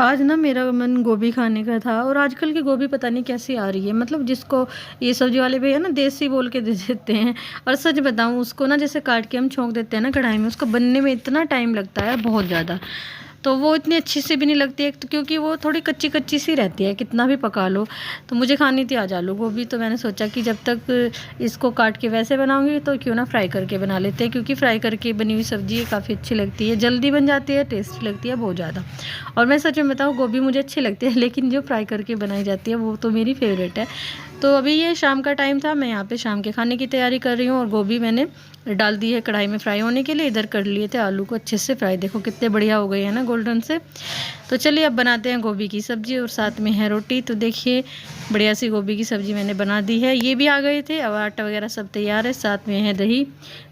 आज ना मेरा मन गोभी खाने का था और आजकल की गोभी पता नहीं कैसी आ रही है। मतलब जिसको ये सब्जी वाले भैया ना देसी बोल के दे देते हैं। और सच बताऊं, उसको ना जैसे काट के हम छोंक देते हैं ना कढ़ाई में, उसको बनने में इतना टाइम लगता है बहुत ज़्यादा। तो वो इतनी अच्छी से भी नहीं लगती है, तो क्योंकि वो थोड़ी कच्ची कच्ची सी रहती है, कितना भी पका लो। तो मुझे खानी थी आज आलू गोभी, तो मैंने सोचा कि जब तक इसको काट के वैसे बनाऊंगी तो क्यों ना फ्राई करके बना लेते हैं, क्योंकि फ्राई करके बनी हुई सब्ज़ी काफ़ी अच्छी लगती है, जल्दी बन जाती है, टेस्टी लगती है बहुत ज़्यादा। और मैं सच में बताऊँ, गोभी मुझे अच्छी लगती है, लेकिन जो फ्राई करके बनाई जाती है वो तो मेरी फेवरेट है। तो अभी ये शाम का टाइम था, मैं यहाँ पे शाम के खाने की तैयारी कर रही हूँ और गोभी मैंने डाल दी है कढ़ाई में फ्राई होने के लिए। इधर कर लिए थे आलू को अच्छे से फ्राई, देखो कितने बढ़िया हो गए हैं ना गोल्डन से। तो चलिए अब बनाते हैं गोभी की सब्ज़ी और साथ में है रोटी। तो देखिए बढ़िया सी गोभी की सब्ज़ी मैंने बना दी है। ये भी आ गए थे, अब आटा वगैरह सब तैयार है, साथ में है दही।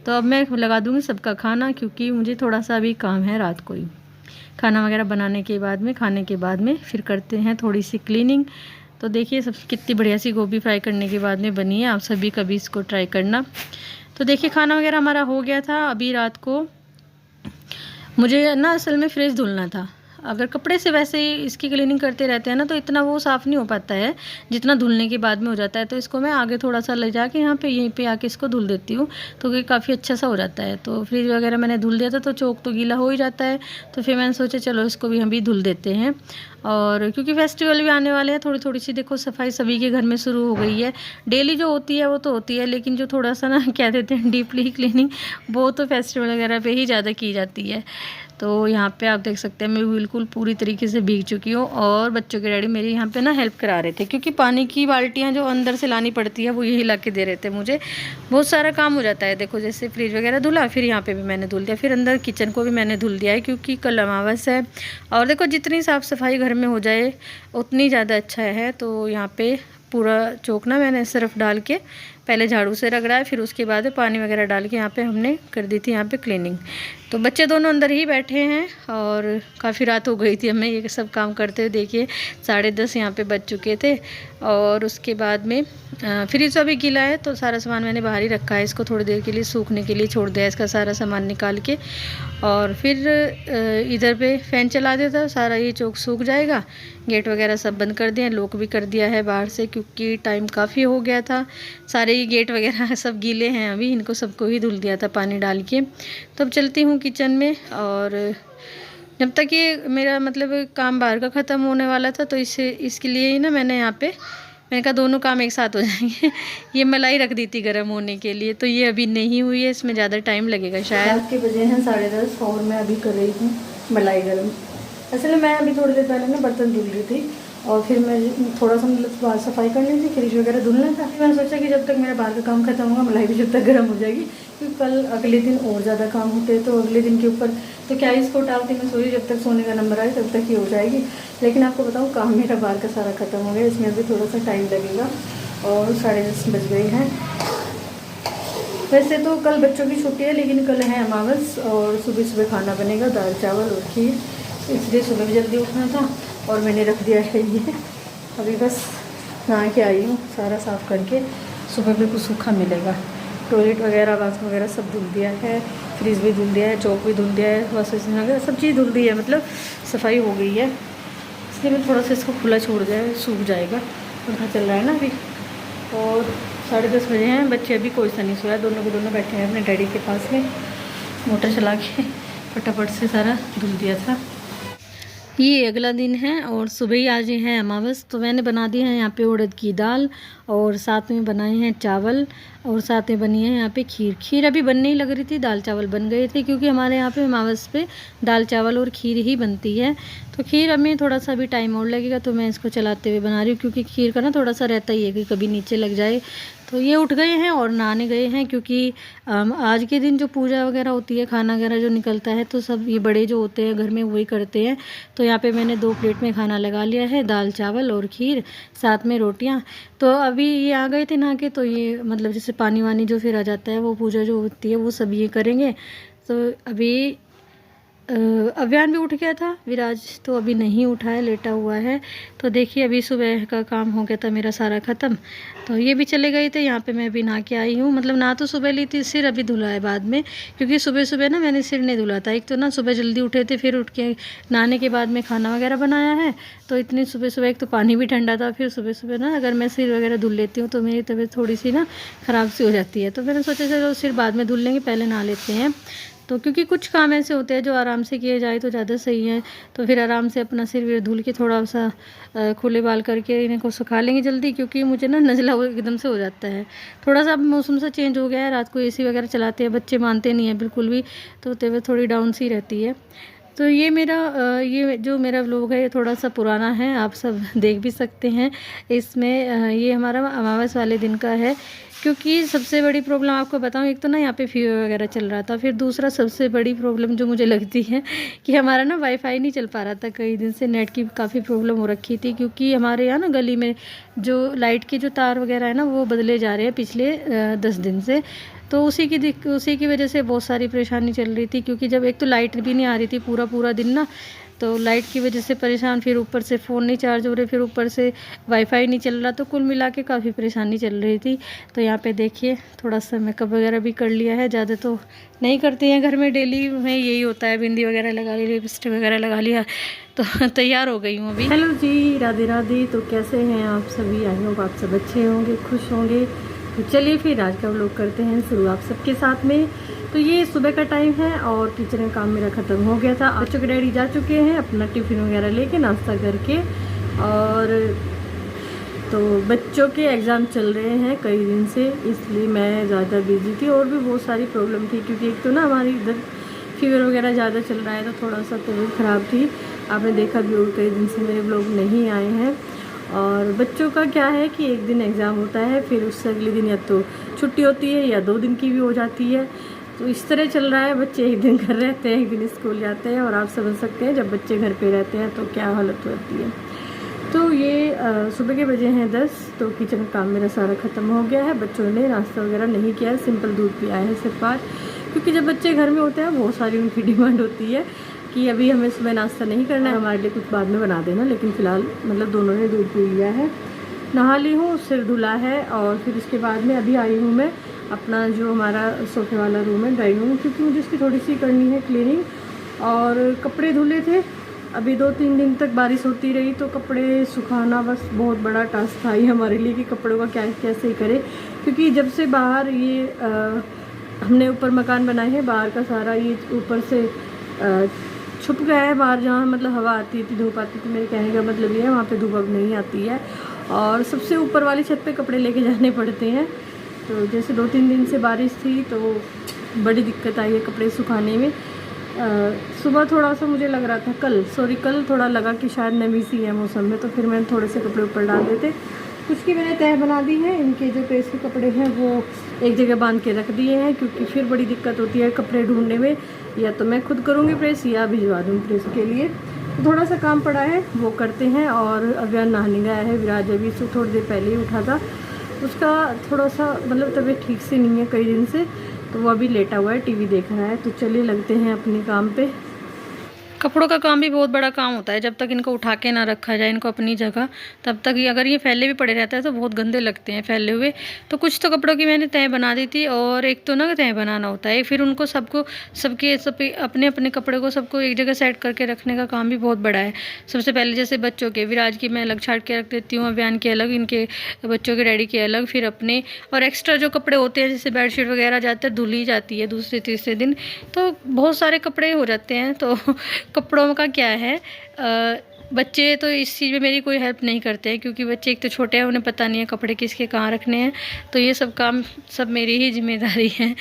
तो अब मैं लगा दूँगी सबका खाना, क्योंकि मुझे थोड़ा सा अभी काम है रात को ही। खाना वगैरह बनाने के बाद में, खाने के बाद में फिर करते हैं थोड़ी सी क्लीनिंग। तो देखिए सब कितनी बढ़िया सी गोभी फ्राई करने के बाद में बनी है। आप सभी कभी इसको ट्राई करना। तो देखिए खाना वगैरह हमारा हो गया था। अभी रात को मुझे ना असल में फ्रिज धुलना था। अगर कपड़े से वैसे ही इसकी क्लीनिंग करते रहते हैं ना, तो इतना वो साफ़ नहीं हो पाता है जितना धुलने के बाद में हो जाता है। तो इसको मैं आगे थोड़ा सा ले जाके यहाँ पे यहीं पे आके इसको धुल देती हूँ, तो ये काफ़ी अच्छा सा हो जाता है। तो फ्रिज वगैरह मैंने धुल दिया था, तो चौक तो गीला हो ही जाता है। तो फिर मैंने सोचा चलो इसको भी हम भी धुल देते हैं। और क्योंकि फेस्टिवल भी आने वाले हैं, थोड़ी थोड़ी सी देखो सफाई सभी के घर में शुरू हो गई है। डेली जो होती है वो तो होती है, लेकिन जो थोड़ा सा ना क्या देते हैं डीपली क्लीनिंग, वो तो फेस्टिवल वगैरह पे ही ज़्यादा की जाती है। तो यहाँ पे आप देख सकते हैं मैं बिल्कुल पूरी तरीके से भीग चुकी हूँ। और बच्चों के डैडी मेरी यहाँ पे ना हेल्प करा रहे थे, क्योंकि पानी की बाल्टियाँ जो अंदर से लानी पड़ती है वो यही ला के दे रहे थे मुझे। बहुत सारा काम हो जाता है। देखो जैसे फ्रिज वगैरह धुला, फिर यहाँ पे भी मैंने धुल दिया, फिर अंदर किचन को भी मैंने धुल दिया है, क्योंकि कल अमावस है। और देखो जितनी साफ़ सफाई घर में हो जाए उतनी ज़्यादा अच्छा है। तो यहाँ पे पूरा चौक ना मैंने सिर्फ डाल के पहले झाड़ू से रगड़ा है, फिर उसके बाद पानी वगैरह डाल के यहाँ पे हमने कर दी थी यहाँ पे क्लीनिंग। तो बच्चे दोनों अंदर ही बैठे हैं और काफ़ी रात हो गई थी हमें ये सब काम करते हुए। देखिए 10:30 यहाँ पे बज चुके थे। और उसके बाद में फ्रिज अभी गीला है, तो सारा सामान मैंने बाहर ही रखा है, इसको थोड़ी देर के लिए सूखने के लिए छोड़ दिया, इसका सारा सामान निकाल के। और फिर इधर पे फ़ैन चला दिया था, सारा ये चौक सूख जाएगा। गेट वगैरह सब बंद कर दिए, लॉक भी कर दिया है बाहर से, क्योंकि टाइम काफ़ी हो गया था। सारे ये गेट वगैरह सब गीले हैं अभी, इनको सबको ही धुल दिया था पानी डाल के। तो अब चलती हूँ किचन में। और जब तक ये मेरा मतलब काम बाहर का ख़त्म होने वाला था, तो इसके लिए ही ना मैंने यहाँ पे मैंने कहा दोनों काम एक साथ हो जाएंगे। ये मलाई रख दी थी गर्म होने के लिए, तो ये अभी नहीं हुई है, इसमें ज़्यादा टाइम लगेगा शायद। रात के बजे हैं 10:30 और मैं अभी कर रही हूँ मलाई गर्म। असल में मैं अभी थोड़ी देर पहले ना बर्तन धुल रही थी, और फिर मैं थोड़ा सा मतलब बाहर सफाई करनी थी, फ्रिज वगैरह धुलना था। मैंने सोचा कि जब तक मेरा बाहर का काम खत्म होगा मलाई भी जब तक गर्म हो जाएगी, क्योंकि कल अगले दिन और ज़्यादा काम होते हैं, तो अगले दिन के ऊपर तो क्या इसको टालती मैं सोई, जब तक सोने का नंबर आए तब तक ही हो जाएगी। लेकिन आपको बताऊँ काम मेरा बाहर का सारा खत्म हो गया, इसमें भी थोड़ा सा टाइम लगेगा। और 10:30 बज गए हैं। वैसे तो कल बच्चों की छुट्टी है, लेकिन कल है अमावस और सुबह सुबह खाना बनेगा दाल चावल और खीर, इसलिए सुबह भी जल्दी उठना था और मैंने रख दिया है ये। अभी बस नहा के आई हूँ सारा साफ़ करके, सुबह भी कुछ सूखा मिलेगा। टॉयलेट वगैरह बाथरूम वगैरह सब धुल दिया है, फ्रिज भी धुल दिया है, चौक भी धुल दिया है, वॉशिंग मशीन वगैरह सब चीज़ धुल दी है, मतलब सफाई हो गई है। इसलिए मैं थोड़ा सा इसको खुला छोड़ दिया, सूख जाएगा। पंखा चल रहा है ना अभी। और 10:30 बजे हैं, बच्चे अभी कोई सा नहीं सोया, दोनों के दोनों बैठे हैं अपने डैडी के पास में। मोटर चला के फटाफट से सारा धुल दिया था। ये अगला दिन है और सुबह ही आज है अमावस। तो मैंने बना दी है यहाँ पे उड़द की दाल, और साथ में बनाए हैं चावल, और साथ में बनी है यहाँ पे खीर। खीर अभी बनने ही लग रही थी, दाल चावल बन गए थे, क्योंकि हमारे यहाँ पे अमावस पे दाल चावल और खीर ही बनती है। तो खीर हमें थोड़ा सा भी टाइम और लगेगा, तो मैं इसको चलाते हुए बना रही हूँ, क्योंकि खीर का ना थोड़ा सा रहता ही है कि कभी नीचे लग जाए। तो ये उठ गए हैं और नहाने गए हैं, क्योंकि आज के दिन जो पूजा वगैरह होती है, खाना वगैरह जो निकलता है, तो सब ये बड़े जो होते हैं घर में वही करते हैं। तो यहाँ पे मैंने 2 प्लेट में खाना लगा लिया है, दाल चावल और खीर, साथ में रोटियाँ। तो अभी ये आ गए थे नहा के, तो ये मतलब जैसे पानी वानी जो फिर आ जाता है, वो पूजा जो होती है वो सब ये करेंगे। तो अभी अभियान भी उठ गया था, विराज तो अभी नहीं उठा है, लेटा हुआ है। तो देखिए अभी सुबह का काम हो गया था मेरा सारा ख़त्म। तो ये भी चले गए थे, यहाँ पे मैं अभी नहा के आई हूँ। मतलब नहा तो सुबह ली थी, सिर अभी धुला है बाद में, क्योंकि सुबह सुबह ना मैंने सिर नहीं धुला था। एक तो ना सुबह जल्दी उठे थे, फिर उठ के नहाने के बाद में खाना वगैरह बनाया है। तो इतनी सुबह सुबह एक तो पानी भी ठंडा था, फिर सुबह सुबह ना अगर मैं सिर वगैरह धुल लेती हूँ तो मेरी तबीयत थोड़ी सी ना ख़राब सी हो जाती है। तो मैंने सोचा चलो सिर बाद में धुल लेंगे, पहले नहा लेते हैं। तो क्योंकि कुछ काम ऐसे होते हैं जो आराम से किए जाए तो ज़्यादा सही है। तो फिर आराम से अपना सिर विर धुल के थोड़ा सा खुले बाल करके इन्हें को सुखा लेंगे जल्दी, क्योंकि मुझे ना नज़ला वो एकदम से हो जाता है। थोड़ा सा अब मौसम सा चेंज हो गया है, रात को एसी वगैरह चलाते हैं, बच्चे मानते नहीं हैं बिल्कुल भी, तो तबीयत थोड़ी डाउन सी रहती है। तो ये मेरा ये जो मेरा व्लॉग है ये थोड़ा सा पुराना है, आप सब देख भी सकते हैं। इसमें ये हमारा अमावस वाले दिन का है। क्योंकि सबसे बड़ी प्रॉब्लम आपको बताऊं, एक तो ना यहाँ पे फीवर वगैरह चल रहा था, फिर दूसरा सबसे बड़ी प्रॉब्लम जो मुझे लगती है कि हमारा ना वाईफाई नहीं चल पा रहा था कई दिन से, नेट की काफ़ी प्रॉब्लम हो रखी थी। क्योंकि हमारे यहाँ ना गली में जो लाइट के जो तार वगैरह है ना वो बदले जा रहे हैं पिछले 10 दिन से। तो उसी की वजह से बहुत सारी परेशानी चल रही थी। क्योंकि जब एक तो लाइट भी नहीं आ रही थी पूरा दिन ना, तो लाइट की वजह से परेशान, फिर ऊपर से फ़ोन नहीं चार्ज हो रहे, फिर ऊपर से वाईफाई नहीं चल रहा, तो कुल मिला के काफ़ी परेशानी चल रही थी। तो यहाँ पे देखिए थोड़ा सा मेकअप वगैरह भी कर लिया है, ज़्यादा तो नहीं करते हैं घर में, डेली में यही होता है, बिंदी वगैरह लगा ली, लिपस्टिक वगैरह लगा लिया, तो तैयार हो गई हूँ अभी। हेलो जी, राधे राधे। तो कैसे हैं आप सभी? आई होप आप सब अच्छे होंगे, खुश होंगे। तो चलिए फिर आज का व्लॉग करते हैं शुरू आप सबके साथ में। तो ये सुबह का टाइम है और किचन का काम मेरा ख़त्म हो गया था। बच्चों के डैडी जा चुके हैं अपना टिफ़िन वगैरह लेके, नाश्ता करके। और तो बच्चों के एग्ज़ाम चल रहे हैं कई दिन से, इसलिए मैं ज़्यादा बिजी थी और भी बहुत सारी प्रॉब्लम थी। क्योंकि एक तो ना हमारी इधर फीवर वगैरह ज़्यादा चल रहा है, तो थोड़ा सा तबीयत ख़राब थी। आपने देखा भी और कई दिन से मेरे ब्लॉग नहीं आए हैं। और बच्चों का क्या है कि एक दिन एग्ज़ाम होता है, फिर उससे अगले दिन या तो छुट्टी होती है या 2 दिन की भी हो जाती है। तो इस तरह चल रहा है। बच्चे एक दिन घर रहते हैं, एक दिन स्कूल जाते हैं, और आप समझ सकते हैं जब बच्चे घर पे रहते हैं तो क्या हालत होती है। तो ये सुबह के बजे हैं 10। तो किचन का काम मेरा सारा ख़त्म हो गया है। बच्चों ने नाश्ता वगैरह नहीं किया है, सिंपल दूध पिया है सिर्फ आज। क्योंकि जब बच्चे घर में होते हैं बहुत सारी उनकी डिमांड होती है कि अभी हमें सुबह नाश्ता नहीं करना है, हमारे लिए कुछ बाद में बना देना। लेकिन फ़िलहाल मतलब दोनों ने दूध पी लिया है, नहा ली हूँ, सिर धुला है। और फिर उसके बाद में अभी आई हूँ मैं अपना जो हमारा सोफे वाला रूम है, ड्राइंग रूम, क्योंकि मुझे इसकी थोड़ी सी करनी है क्लीनिंग। और कपड़े धुले थे, अभी 2-3 दिन तक बारिश होती रही, तो कपड़े सुखाना बस बहुत बड़ा टास्क था ये हमारे लिए कि कपड़ों का क्या कैसे करें। क्योंकि जब से बाहर ये हमने ऊपर मकान बनाए हैं, बाहर का सारा ये ऊपर से छुप गया है। बाहर जहाँ मतलब हवा आती थी, धूप आती थी, मेरे कहने का मतलब ये है वहाँ पे धूप अब नहीं आती है। और सबसे ऊपर वाली छत पे कपड़े लेके जाने पड़ते हैं। तो जैसे 2-3 दिन से बारिश थी तो बड़ी दिक्कत आई है कपड़े सुखाने में। सुबह थोड़ा सा मुझे लग रहा था, कल थोड़ा लगा कि शायद नमी सी है मौसम में, तो फिर मैंने थोड़े से कपड़े ऊपर डाल देते। कुछ की मैंने तह बना दी है, इनके जो प्रेस के कपड़े हैं वो एक जगह बांध के रख दिए हैं। क्योंकि फिर बड़ी दिक्कत होती है कपड़े ढूंढने में, या तो मैं खुद करूँगी प्रेस या भिजवा दूँ प्रेस के लिए। तो थोड़ा सा काम पड़ा है वो करते हैं। और अभियान नहाने गया है, विराज अभी से थोड़ी देर पहले ही उठा था, उसका थोड़ा सा मतलब तबीयत ठीक से नहीं है कई दिन से, तो वो अभी लेटा हुआ है, टीवी देख रहा है। तो चलिए लगते हैं अपने काम पे। कपड़ों का काम भी बहुत बड़ा काम होता है, जब तक इनको उठा के ना रखा जाए इनको अपनी जगह, तब तक ही अगर ये फैले भी पड़े रहता है तो बहुत गंदे लगते हैं फैले हुए। तो कुछ तो कपड़ों की मैंने तह बना दी थी, और एक तो ना तह बनाना होता है, फिर उनको सब अपने अपने कपड़े को सबको एक जगह सेट करके रखने का काम भी बहुत बड़ा है। सबसे पहले जैसे बच्चों के, विराज की मैं अलग छाट के रख देती हूँ, अभियान के अलग, इनके बच्चों के डैडी के अलग, फिर अपने। और एक्स्ट्रा जो कपड़े होते हैं जैसे बेडशीट वगैरह ज़्यादातर धुल ही जाती है दूसरे तीसरे दिन, तो बहुत सारे कपड़े हो जाते हैं। तो कपड़ों का क्या है, बच्चे तो इस चीज़ में मेरी कोई हेल्प नहीं करते हैं, क्योंकि बच्चे एक तो छोटे हैं, उन्हें पता नहीं है कपड़े किसके कहाँ रखने हैं। तो ये सब काम सब मेरी ही जिम्मेदारी है।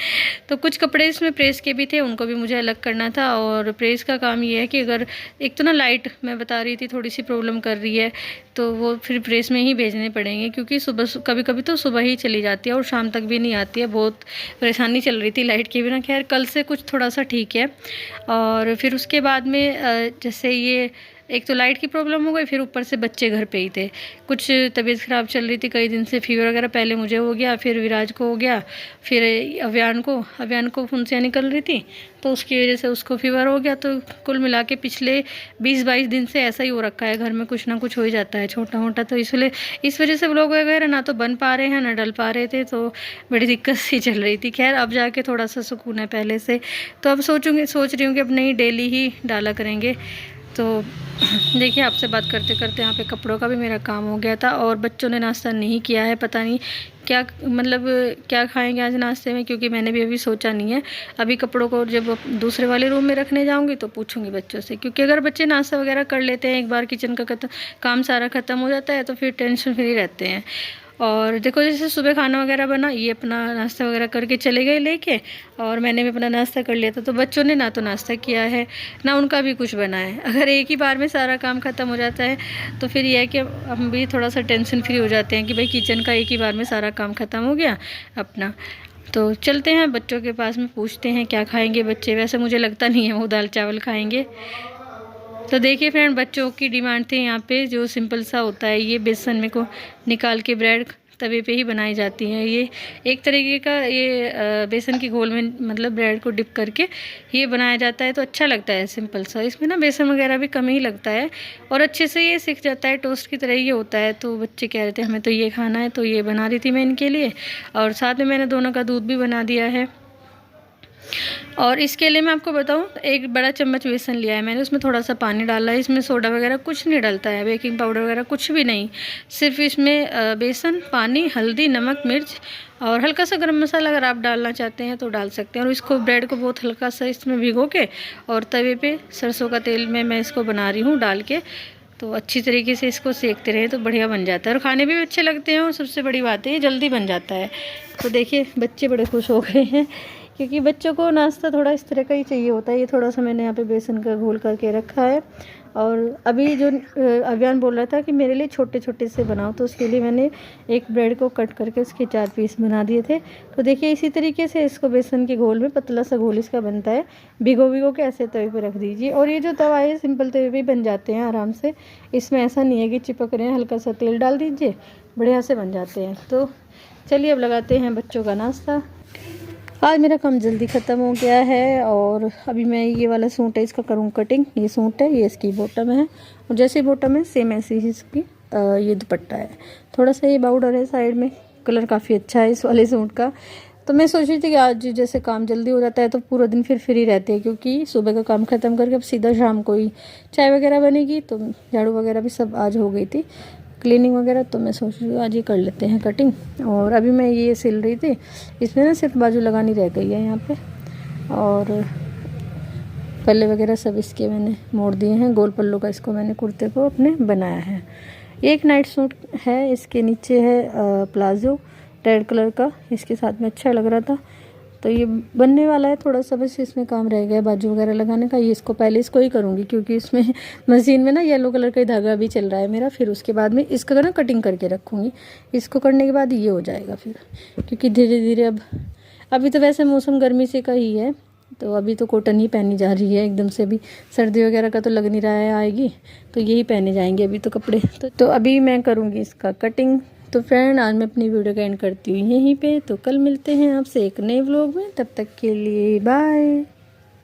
तो कुछ कपड़े इसमें प्रेस के भी थे, उनको भी मुझे अलग करना था। और प्रेस का काम ये है कि अगर एक तो ना लाइट मैं बता रही थी थोड़ी सी प्रॉब्लम कर रही है, तो वो फिर प्रेस में ही भेजने पड़ेंगे। क्योंकि सुबह कभी कभी तो सुबह ही चली जाती है और शाम तक भी नहीं आती है, बहुत परेशानी चल रही थी लाइट के बिना। खैर कल से कुछ थोड़ा सा ठीक है। और फिर उसके बाद में जैसे ये एक तो लाइट की प्रॉब्लम हो गई, फिर ऊपर से बच्चे घर पे ही थे, कुछ तबीयत ख़राब चल रही थी कई दिन से, फीवर वगैरह पहले मुझे हो गया, फिर विराज को हो गया, फिर अव्यान को फुंसियाँ निकल रही थी तो उसकी वजह से उसको फीवर हो गया। तो कुल मिला के पिछले 20-22 दिन से ऐसा ही हो रखा है, घर में कुछ ना कुछ हो ही जाता है छोटा मोटा। तो इसलिए इस वजह से व्लॉग वगैरह ना तो बन पा रहे हैं ना डल पा रहे थे, तो बड़ी दिक्कत सी चल रही थी। खैर अब जाके थोड़ा सा सुकून है पहले से, तो अब सोच रही हूँ कि अब नहीं डेली ही डाला करेंगे। तो देखिए आपसे बात करते करते यहाँ पे कपड़ों का भी मेरा काम हो गया था, और बच्चों ने नाश्ता नहीं किया है, पता नहीं क्या मतलब क्या खाएंगे आज नाश्ते में, क्योंकि मैंने भी अभी सोचा नहीं है। अभी कपड़ों को जब दूसरे वाले रूम में रखने जाऊंगी तो पूछूंगी बच्चों से, क्योंकि अगर बच्चे नाश्ता वगैरह कर लेते हैं, एक बार किचन का काम सारा ख़त्म हो जाता है तो फिर टेंशन फ्री रहते हैं। और देखो जैसे सुबह खाना वगैरह बना, ये अपना नाश्ता वगैरह करके चले गए लेके, और मैंने भी अपना नाश्ता कर लिया था। तो बच्चों ने ना तो नाश्ता किया है ना उनका भी कुछ बना है। अगर एक ही बार में सारा काम ख़त्म हो जाता है तो फिर यह है कि हम भी थोड़ा सा टेंशन फ्री हो जाते हैं कि भाई किचन का एक ही बार में सारा काम ख़त्म हो गया अपना। तो चलते हैं बच्चों के पास में, पूछते हैं क्या खाएंगे बच्चे। वैसे मुझे लगता नहीं है वो दाल चावल खाएंगे। तो देखिए फ्रेंड, बच्चों की डिमांड थी यहाँ पे जो सिंपल सा होता है, ये बेसन में को निकाल के ब्रेड तवे पे ही बनाई जाती है। ये एक तरीके का ये बेसन की घोल में मतलब ब्रेड को डिप करके ये बनाया जाता है, तो अच्छा लगता है सिंपल सा। इसमें ना बेसन वगैरह भी कम ही लगता है और अच्छे से ये सीख जाता है, टोस्ट की तरह ये होता है। तो बच्चे कह रहे थे हमें तो ये खाना है, तो ये बना रही थी मैं इनके लिए, और साथ में मैंने दोनों का दूध भी बना दिया है। और इसके लिए मैं आपको बताऊं, एक बड़ा चम्मच बेसन लिया है मैंने, उसमें थोड़ा सा पानी डाला है। इसमें सोडा वगैरह कुछ नहीं डलता है, बेकिंग पाउडर वगैरह कुछ भी नहीं, सिर्फ इसमें बेसन, पानी, हल्दी, नमक, मिर्च और हल्का सा गरम मसाला अगर आप डालना चाहते हैं तो डाल सकते हैं। और इसको ब्रेड को बहुत हल्का सा इसमें भिगो के और तवे पे सरसों का तेल में मैं इसको बना रही हूँ डाल के, तो अच्छी तरीके से इसको सेकते रहे तो बढ़िया बन जाता है और खाने भी अच्छे लगते हैं। और सबसे बड़ी बात है ये जल्दी बन जाता है। तो देखिए बच्चे बड़े खुश हो गए हैं, क्योंकि बच्चों को नाश्ता थोड़ा इस तरह का ही चाहिए होता है। ये थोड़ा सा मैंने यहाँ पे बेसन का घोल करके रखा है। और अभी जो अभियान बोल रहा था कि मेरे लिए छोटे छोटे से बनाओ, तो उसके लिए मैंने एक ब्रेड को कट करके उसके 4 पीस बना दिए थे। तो देखिए इसी तरीके से इसको बेसन के घोल में पतला सा घोल इसका बनता है, भिगो के ऐसे तवे पे रख दीजिए। और ये जो तवा है सिंपल तवे पे बन जाते हैं आराम से, इसमें ऐसा नहीं है कि चिपक रहे हैं। हल्का सा तेल डाल दीजिए, बढ़िया से बन जाते हैं। तो चलिए अब लगाते हैं बच्चों का नाश्ता। आज मेरा काम जल्दी ख़त्म हो गया है, और अभी मैं ये वाला सूट है इसका करूँ कटिंग। ये सूट है, ये इसकी बॉटम है, और जैसे बॉटम है सेम ऐसी ही इसकी ये दुपट्टा है। थोड़ा सा ये बाउडर है साइड में, कलर काफ़ी अच्छा है इस वाले सूट का। तो मैं सोच रही थी कि आज जैसे काम जल्दी हो जाता है तो पूरा दिन फिर फ्री रहते हैं, क्योंकि सुबह का काम ख़त्म करके अब सीधा शाम को ही चाय वगैरह बनेगी। तो झाड़ू वगैरह भी सब आज हो गई थी, क्लीनिंग वगैरह। तो मैं सोच रही हूँ आज ये कर लेते हैं कटिंग। और अभी मैं ये सिल रही थी, इसमें ना सिर्फ बाजू लगानी रह गई है यहाँ पे, और पल्ले वगैरह सब इसके मैंने मोड़ दिए हैं। गोल पल्लों का इसको मैंने कुर्ते को अपने बनाया है। एक नाइट सूट है, इसके नीचे है प्लाजो रेड कलर का, इसके साथ में अच्छा लग रहा था। तो ये बनने वाला है, थोड़ा सा बस इसमें काम रह गया बाजू वगैरह लगाने का। ये इसको पहले इसको ही करूँगी, क्योंकि इसमें मशीन में ना येलो कलर का धागा भी चल रहा है मेरा। फिर उसके बाद में इसका ना कटिंग करके रखूँगी। इसको करने के बाद ये हो जाएगा फिर, क्योंकि धीरे धीरे अब अभी तो वैसे मौसम गर्मी से का ही है, तो अभी तो कॉटन ही पहनी जा रही है एकदम से। भी सर्दी वगैरह का तो लग नहीं रहा है आएगी, तो यही पहने जाएंगे अभी तो कपड़े। तो अभी मैं करूँगी इसका कटिंग। तो फ्रेंड आज मैं अपनी वीडियो का एंड करती हूँ यहीं पे। तो कल मिलते हैं आपसे एक नए व्लॉग में, तब तक के लिए बाय।